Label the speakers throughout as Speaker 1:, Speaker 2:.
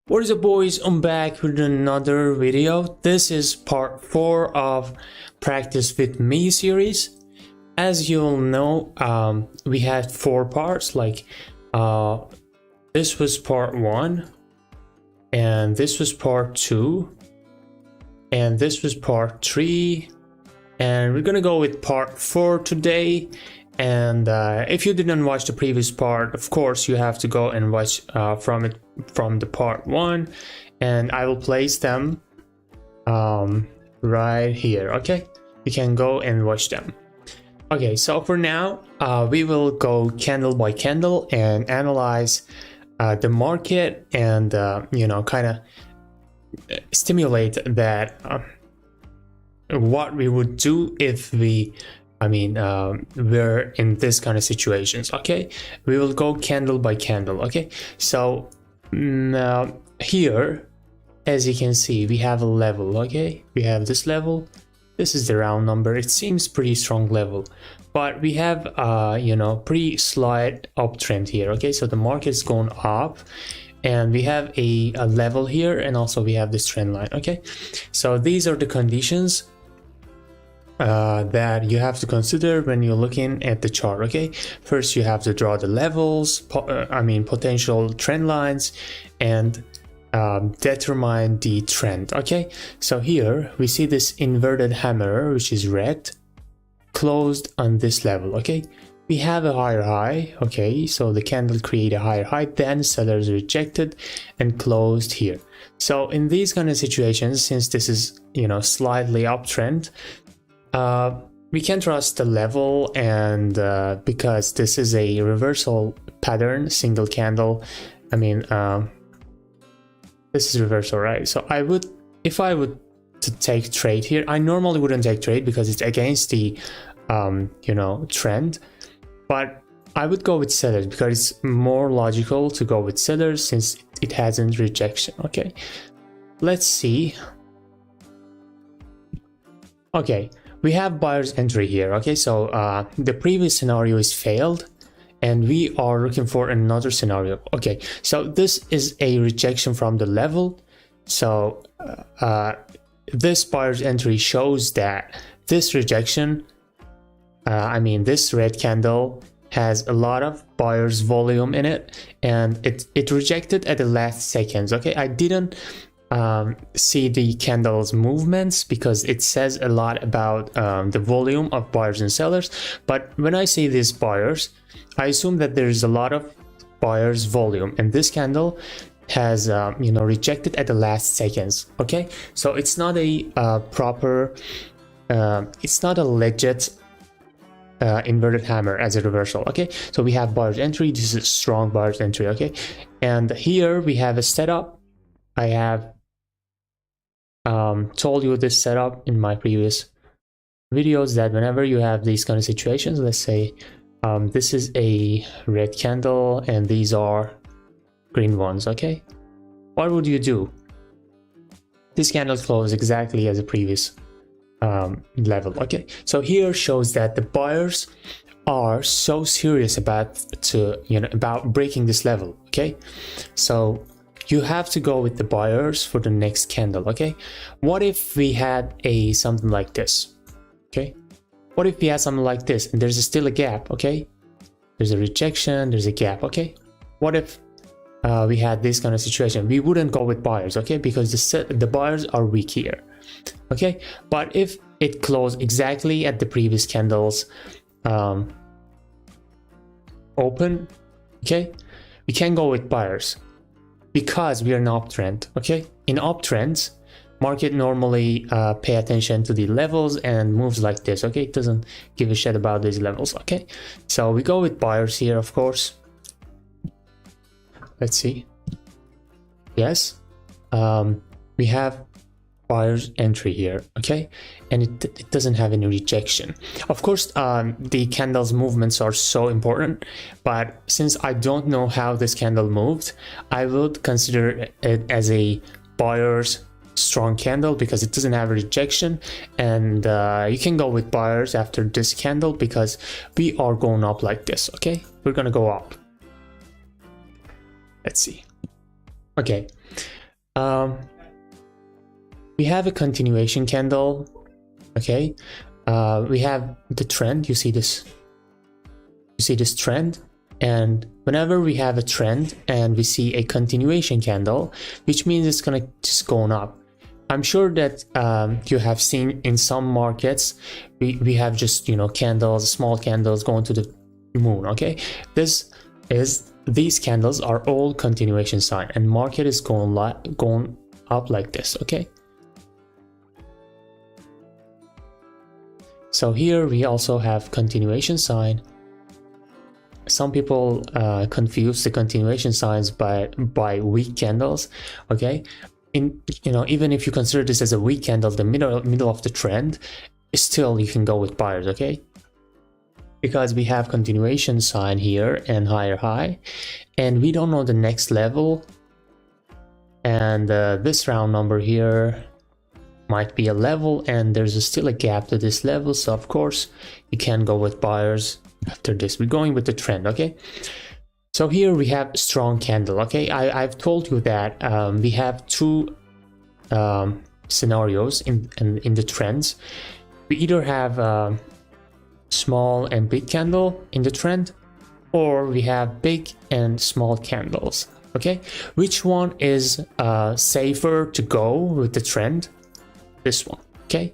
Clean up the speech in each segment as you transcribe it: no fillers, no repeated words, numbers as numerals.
Speaker 1: What is up, boys? I'm back with another video. This is part 4 of Practice with Me series. As you'll know, we had 4 parts. This was part 1, and this was part 2, and this was part 3, and we're gonna go with part 4 today. And if you didn't watch the previous part, of course you have to go and watch from the part 1, and I will place them right here. Okay, you can go and watch them. Okay, so for now we will go candle by candle and analyze the market and kind of stimulate that what we would do if we're in this kind of situations. Okay, we will go candle by candle. Okay, so here, as you can see, we have a level. Okay, we have this level. This is the round number. It seems pretty strong level, but we have pretty slight uptrend here. Okay, so the market is going up, and we have a level here, and also we have this trend line. Okay, so these are the conditions that you have to consider when you're looking at the chart. Okay, first you have to draw the levels, potential trend lines, and determine the trend. Okay, so here we see this inverted hammer, which is red, closed on this level. Okay, we have a higher high. Okay, so the candle create a higher high, then sellers rejected and closed here. So in these kind of situations, since this is slightly uptrend, we can trust the level, and because this is a reversal pattern, single candle, this is reversal, right? So if I would to take trade here, I normally wouldn't take trade because it's against the trend, but I would go with sellers because it's more logical to go with sellers since it hasn't rejection. Okay, let's see. Okay, we have buyer's entry here. Okay, so the previous scenario is failed and we are looking for another scenario. Okay, so this is a rejection from the level. So this buyer's entry shows that this rejection, this red candle has a lot of buyer's volume in it, and it rejected at the last seconds. Okay, I didn't see the candles movements because it says a lot about the volume of buyers and sellers, but when I see these buyers, I assume that there's a lot of buyers volume, and this candle has rejected at the last seconds. Okay, so it's not a proper it's not a legit inverted hammer as a reversal. Okay, so we have buyer's entry. This is a strong buyer's entry. Okay, and here we have a setup. I have told you this setup in my previous videos, that whenever you have these kind of situations, let's say this is a red candle and these are green ones. Okay, what would you do? This candle closed exactly as a previous level. Okay, so here shows that the buyers are so serious about breaking this level. Okay, so you have to go with the buyers for the next candle. Okay, what if we had something like this? Okay, what if we had something like this and there's still a gap? Okay, there's a rejection, there's a gap. Okay, what if we had this kind of situation? We wouldn't go with buyers. Okay, because the buyers are weak here. Okay, but if it closed exactly at the previous candles open, okay, we can go with buyers because we are in uptrend. Okay, in uptrends, market normally pay attention to the levels and moves like this. Okay, it doesn't give a shit about these levels. Okay, so we go with buyers here, of course. Let's see. Yes, we have buyer's entry here. Okay, and it doesn't have any rejection. Of course, the candles movements are so important, but since I don't know how this candle moved, I would consider it as a buyer's strong candle because it doesn't have a rejection, and you can go with buyers after this candle because we are going up like this. Okay, we're gonna go up. Let's see. Okay, We have a continuation candle. Okay, we have the trend. You see this trend, and whenever we have a trend and we see a continuation candle, which means it's gonna just going up. I'm sure that you have seen in some markets we have just, you know, candles, small candles going to the moon. Okay, these candles are all continuation sign, and market is going up like this. Okay, so here we also have continuation sign. Some people confuse the continuation signs by weak candles. Okay, even if you consider this as a weak candle, the middle of the trend, still you can go with buyers. Okay, because we have continuation sign here and higher high, and we don't know the next level, and this round number here might be a level, and there's still a gap to this level, so of course you can go with buyers. After this, we're going with the trend. Okay, so here we have strong candle. Okay, I've told you that we have two scenarios in the trends. We either have small and big candle in the trend, or we have big and small candles. Okay, which one is safer to go with the trend? This one. Okay,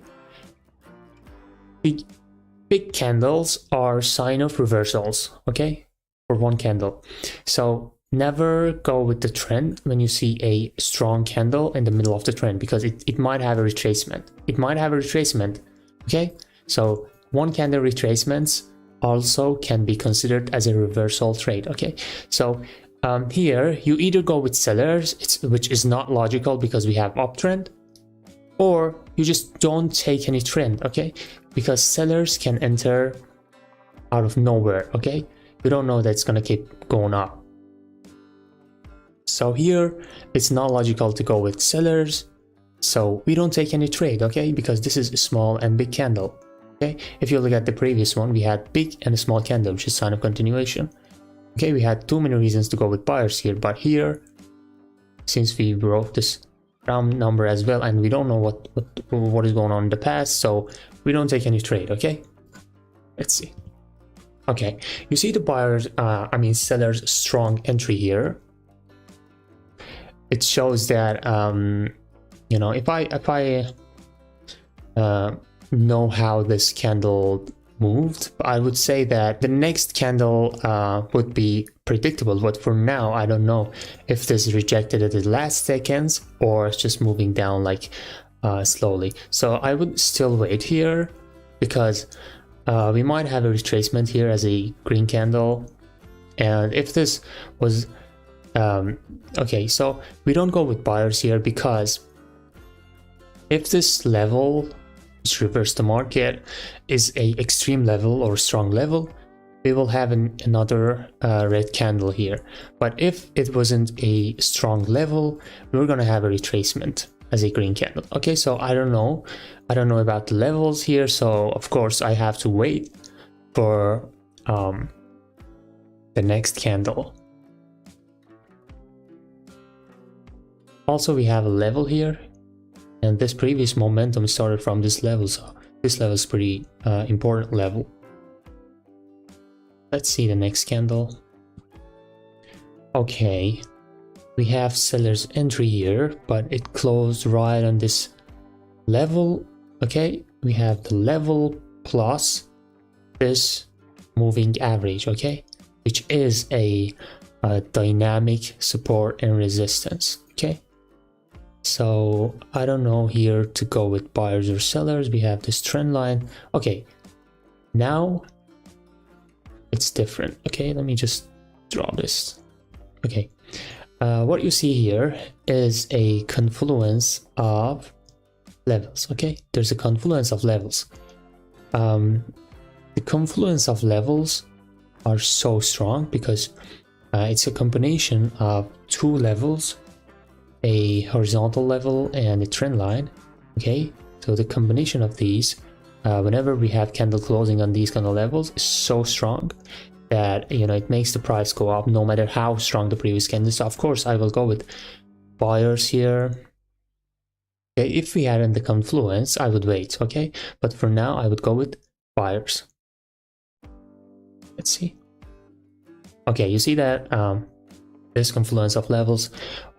Speaker 1: big candles are sign of reversals. Okay, for one candle, so never go with the trend when you see a strong candle in the middle of the trend, because it might have a retracement. Okay, so one candle retracements also can be considered as a reversal trade. Okay, so here you either go with sellers, which is not logical because we have uptrend, or you just don't take any trend. Okay, because sellers can enter out of nowhere. Okay, you don't know that it's gonna keep going up. So here it's not logical to go with sellers, so we don't take any trade. Okay, because this is a small and big candle. Okay, if you look at the previous one, we had big and a small candle, which is sign of continuation. Okay, we had too many reasons to go with buyers here, but here, since we broke this round number as well, and we don't know what is going on in the past, so we don't take any trade. Okay, let's see. Okay, you see the buyers, sellers strong entry here. It shows that if I know how this candle moved, I would say that the next candle would be predictable, but for now I don't know if this is rejected at the last seconds or it's just moving down like slowly. So I would still wait here, because we might have a retracement here as a green candle, and if this was okay, so we don't go with buyers here, because if this level, which reversed the market, is a extreme level or strong level, we will have another red candle here. But if it wasn't a strong level, we're gonna have a retracement as a green candle. Okay, so I don't know about the levels here, so of course I have to wait for the next candle. Also, we have a level here, and this previous momentum started from this level, so this level is pretty important level. Let's see the next candle. Okay, we have seller's entry here, but it closed right on this level. Okay, we have the level plus this moving average, okay, which is a dynamic support and resistance. Okay, so I don't know here to go with buyers or sellers. We have this trend line. Okay, now it's different. Okay, let me just draw this. Okay, what you see here is a confluence of levels. Okay, there's a confluence of levels. The confluence of levels are so strong because it's a combination of two levels, a horizontal level and a trend line. Okay, so the combination of these, whenever we have candle closing on these kind of levels, is so strong that, you know, it makes the price go up no matter how strong the previous candle is. So of course I will go with buyers here. Okay, if we had in the confluence, I would wait, okay? But for now, I would go with buyers. Let's see. Okay, you see that this confluence of levels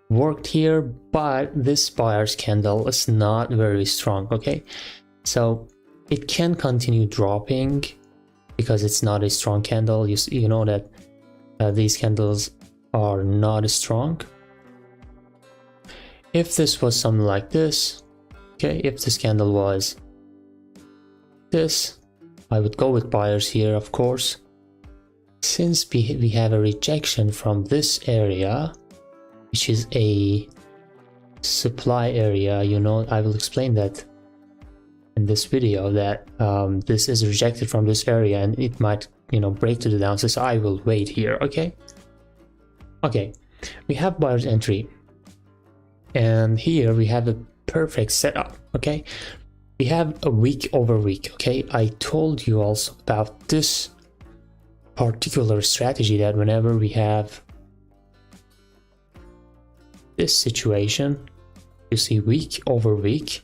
Speaker 1: worked here, but this buyer's candle is not very strong, okay? So it can continue dropping because it's not a strong candle. You know that these candles are not strong. If this was something like this, okay, if this candle was this, I would go with buyers here, of course. Since we have a rejection from this area, which is a supply area, you know, I will explain that in this video, that this is rejected from this area and it might, you know, break to the downside. So I will wait here, okay? Okay, we have buyer's entry. And here we have a perfect setup, okay? We have a week over week, okay? I told you also about this particular strategy, that whenever we have this situation, you see week over week,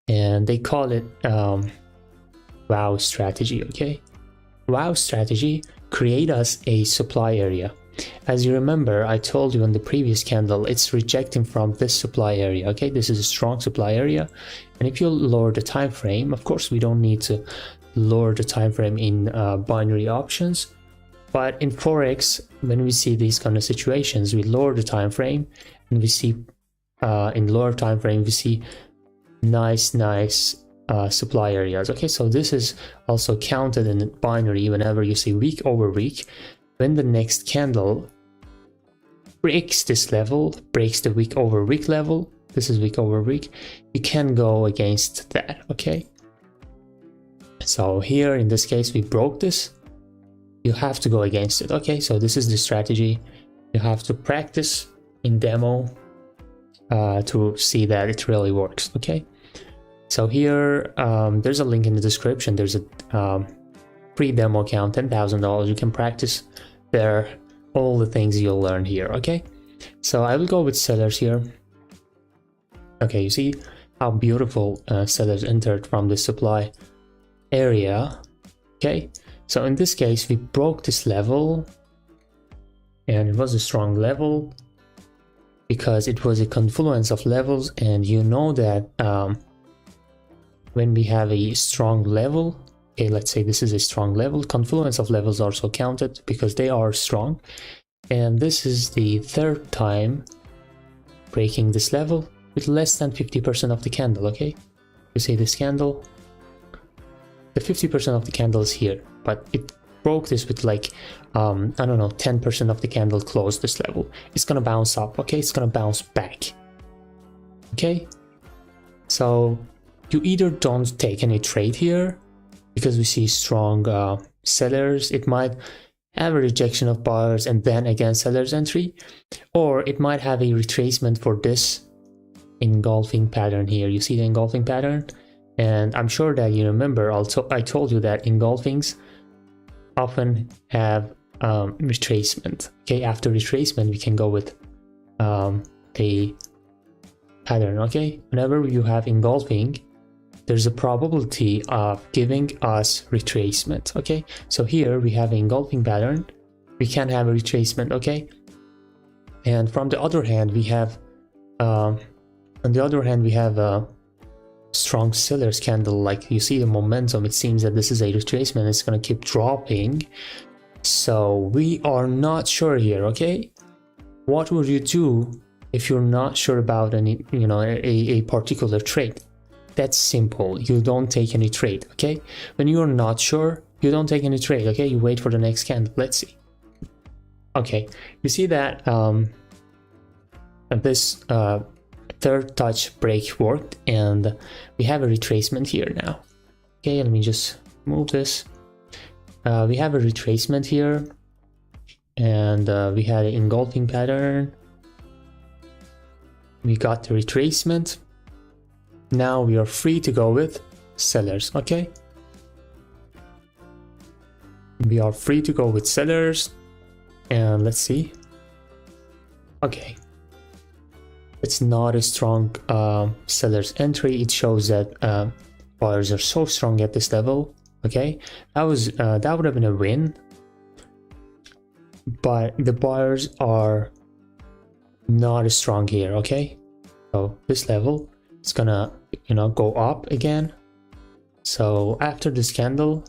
Speaker 1: and they call it wow strategy, okay? Wow strategy create us a supply area. As you remember, I told you in the previous candle, it's rejecting from this supply area, okay? This is a strong supply area. And if you lower the time frame, of course, we don't need to lower the time frame in binary options. But in Forex, when we see these kind of situations, we lower the time frame and we see in lower time frame, we see nice supply areas, okay? So this is also counted in binary whenever you see week over week. When the next candle breaks this level, breaks the week over week level, this is week over week, you can go against that, okay? So here in this case, we broke this, you have to go against it, okay? So this is the strategy. You have to practice in demo to see that it really works, okay? So here, there's a link in the description. There's a free demo account, $10,000. You can practice there all the things you'll learn here, okay? So I will go with sellers here. Okay, you see how beautiful sellers entered from the supply area, okay? So in this case, we broke this level, and it was a strong level because it was a confluence of levels, and you know that when we have a strong level, okay, let's say this is a strong level, confluence of levels are also counted because they are strong. And this is the third time breaking this level with less than 50% of the candle, okay? You see this candle, the 50% of the candle is here, but it broke this with like, I don't know, 10% of the candle closed this level. It's gonna bounce up, okay? It's gonna bounce back, okay? So you either don't take any trade here, because we see strong sellers, it might have a rejection of buyers and then again seller's entry, or it might have a retracement for this engulfing pattern here. You see the engulfing pattern, and I'm sure that you remember also I told you that engulfings often have retracement, okay? After retracement we can go with a pattern, okay? Whenever you have engulfing, there's a probability of giving us retracement, okay? So here we have an engulfing pattern, we can have a retracement, okay? And from the other hand, we have a strong seller's candle. Like you see the momentum, it seems that this is a retracement, it's gonna keep dropping. So we are not sure here, okay? What would you do if you're not sure about any, you know, a particular trade? That's simple. You don't take any trade, okay? When you're not sure, you don't take any trade, okay? You wait for the next candle. Let's see. Okay, you see that this third touch break worked, and we have a retracement here now. Okay, let me just move this. We have a retracement here, and we had an engulfing pattern. We got the retracement. Now we are free to go with sellers, okay? We are free to go with sellers, and let's see. Okay, it's not a strong seller's entry. It shows that buyers are so strong at this level. Okay, that would have been a win, but the buyers are not as strong here. Okay, so this level is gonna go up again. So after this candle,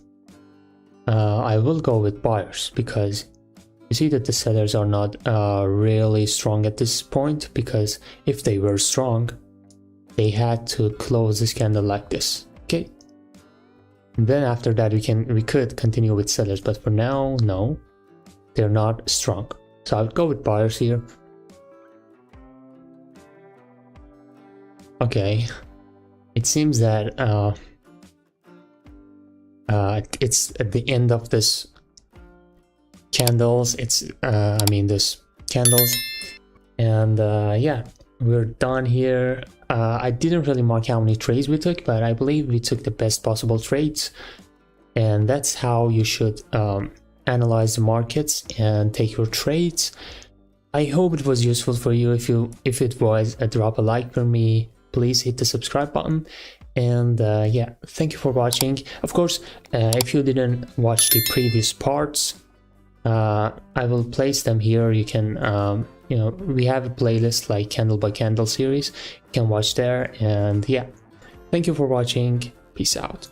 Speaker 1: I will go with buyers, because you see that the sellers are not really strong at this point, because if they were strong, they had to close this candle like this. Okay, and then after that we could continue with sellers, but for now, no, they're not strong. So I would go with buyers here. Okay, it seems that it's at the end of this candles. This candles, and yeah, we're done here. I didn't really mark how many trades we took, but I believe we took the best possible trades, and that's how you should analyze the markets and take your trades. I hope it was useful for you. If it was, drop a like for me. Please hit the subscribe button, and yeah, thank you for watching. Of course, if you didn't watch the previous parts, I will place them here. You can we have a playlist like candle by candle series, you can watch there. And yeah, thank you for watching. Peace out.